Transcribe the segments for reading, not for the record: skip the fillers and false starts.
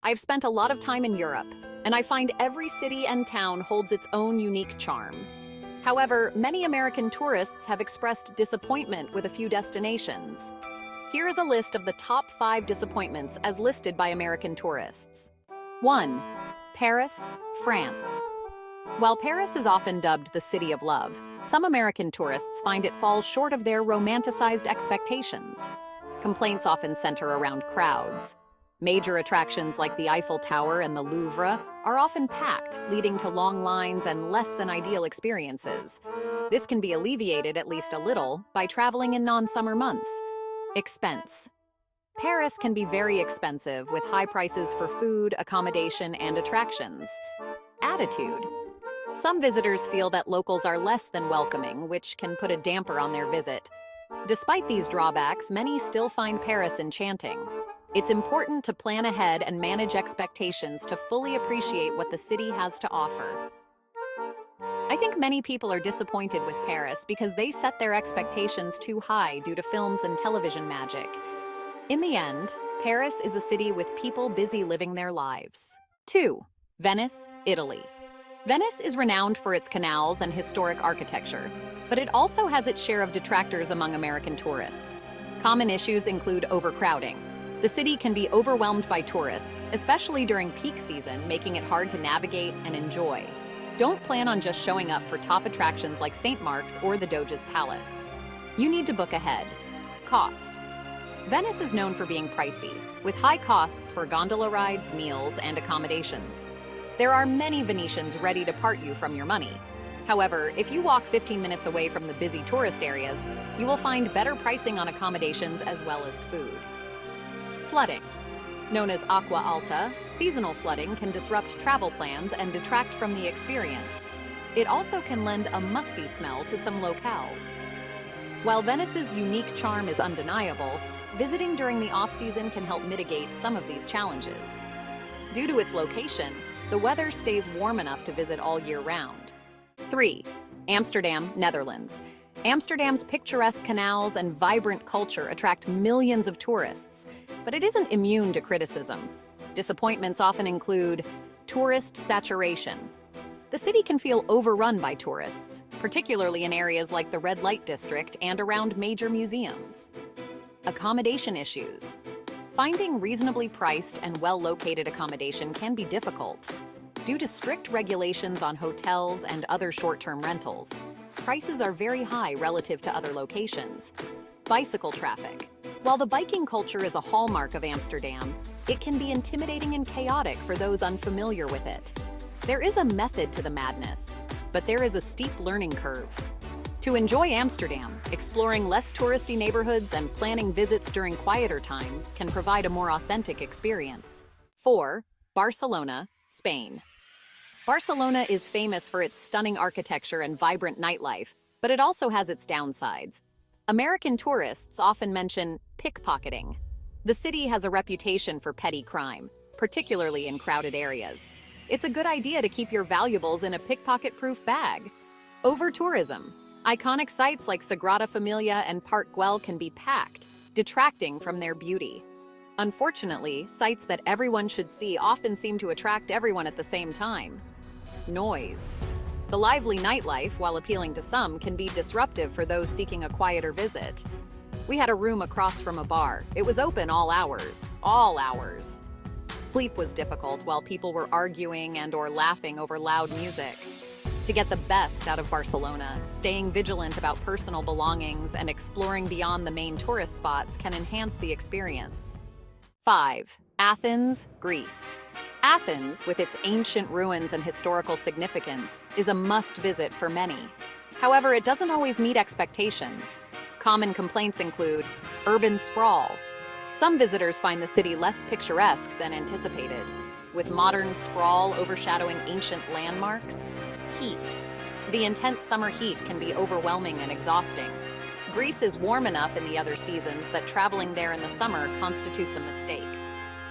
I've spent a lot of time in Europe, and I find every city and town holds its own unique charm. However, many American tourists have expressed disappointment with a few destinations. Here is a list of the top 5 disappointments as listed by American tourists. 1. Paris, France. While Paris is often dubbed the city of love, some American tourists find it falls short of their romanticized expectations. Complaints often center around crowds. Major attractions like the Eiffel Tower and the Louvre are often packed, leading to long lines and less than ideal experiences. This can be alleviated at least a little by traveling in non-summer months. Expense. Paris can be very expensive, with high prices for food, accommodation, and attractions. Attitude. Some visitors feel that locals are less than welcoming, which can put a damper on their visit. Despite these drawbacks, many still find Paris enchanting. It's important to plan ahead and manage expectations to fully appreciate what the city has to offer. I think many people are disappointed with Paris because they set their expectations too high due to films and television magic. In the end, Paris is a city with people busy living their lives. 2. Venice, Italy. Venice is renowned for its canals and historic architecture, but it also has its share of detractors among American tourists. Common issues include overcrowding. The city can be overwhelmed by tourists, especially during peak season, making it hard to navigate and enjoy. Don't plan on just showing up for top attractions like St. Mark's or the Doge's Palace. You need to book ahead. Cost. Venice is known for being pricey, with high costs for gondola rides, meals, and accommodations. There are many Venetians ready to part you from your money. However, if you walk 15 minutes away from the busy tourist areas, you will find better pricing on accommodations as well as food. Flooding. Known as acqua alta, seasonal flooding can disrupt travel plans and detract from the experience. It also can lend a musty smell to some locales. While Venice's unique charm is undeniable, visiting during the off-season can help mitigate some of these challenges. Due to its location, the weather stays warm enough to visit all year round. 3. Amsterdam, Netherlands. Amsterdam's picturesque canals and vibrant culture attract millions of tourists, but it isn't immune to criticism. Disappointments often include tourist saturation. The city can feel overrun by tourists, particularly in areas like the red light district and around major museums. Accommodation issues. Finding reasonably priced and well-located accommodation can be difficult. Due to strict regulations on hotels and other short-term rentals, prices are very high relative to other locations. Bicycle traffic. While the biking culture is a hallmark of Amsterdam, it can be intimidating and chaotic for those unfamiliar with it. There is a method to the madness, but there is a steep learning curve. To enjoy Amsterdam, exploring less touristy neighborhoods and planning visits during quieter times can provide a more authentic experience. 4. Barcelona, Spain. Barcelona is famous for its stunning architecture and vibrant nightlife, but it also has its downsides. American tourists often mention pickpocketing. The city has a reputation for petty crime, particularly in crowded areas. It's a good idea to keep your valuables in a pickpocket-proof bag. Over-tourism. Iconic sites like Sagrada Familia and Park Güell can be packed, detracting from their beauty. Unfortunately, sites that everyone should see often seem to attract everyone at the same time. Noise. The lively nightlife, while appealing to some, can be disruptive for those seeking a quieter visit. We had a room across from a bar. It was open all hours, all hours. Sleep was difficult while people were arguing and/or laughing over loud music. To get the best out of Barcelona, staying vigilant about personal belongings and exploring beyond the main tourist spots can enhance the experience. 5. Athens, Greece. Athens, with its ancient ruins and historical significance, is a must-visit for many. However, it doesn't always meet expectations. Common complaints include urban sprawl. Some visitors find the city less picturesque than anticipated, with modern sprawl overshadowing ancient landmarks. Heat. The intense summer heat can be overwhelming and exhausting. Greece is warm enough in the other seasons that traveling there in the summer constitutes a mistake.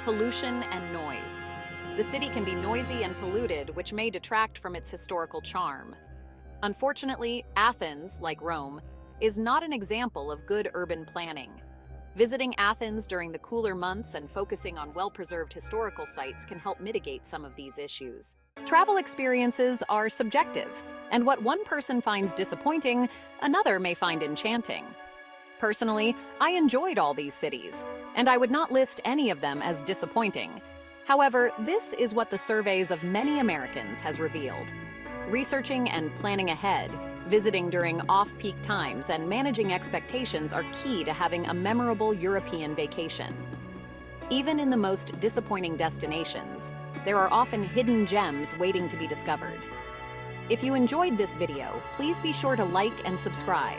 Pollution and noise. The city can be noisy and polluted, which may detract from its historical charm. Unfortunately, Athens, like Rome, is not an example of good urban planning. Visiting Athens during the cooler months and focusing on well-preserved historical sites can help mitigate some of these issues. Travel experiences are subjective, and what one person finds disappointing, another may find enchanting. Personally, I enjoyed all these cities, and I would not list any of them as disappointing. However, this is what the surveys of many Americans has revealed. Researching and planning ahead, visiting during off-peak times, and managing expectations are key to having a memorable European vacation. Even in the most disappointing destinations, there are often hidden gems waiting to be discovered. If you enjoyed this video, please be sure to like and subscribe.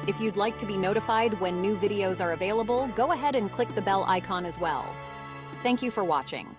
If you'd like to be notified when new videos are available, go ahead and click the bell icon as well. Thank you for watching.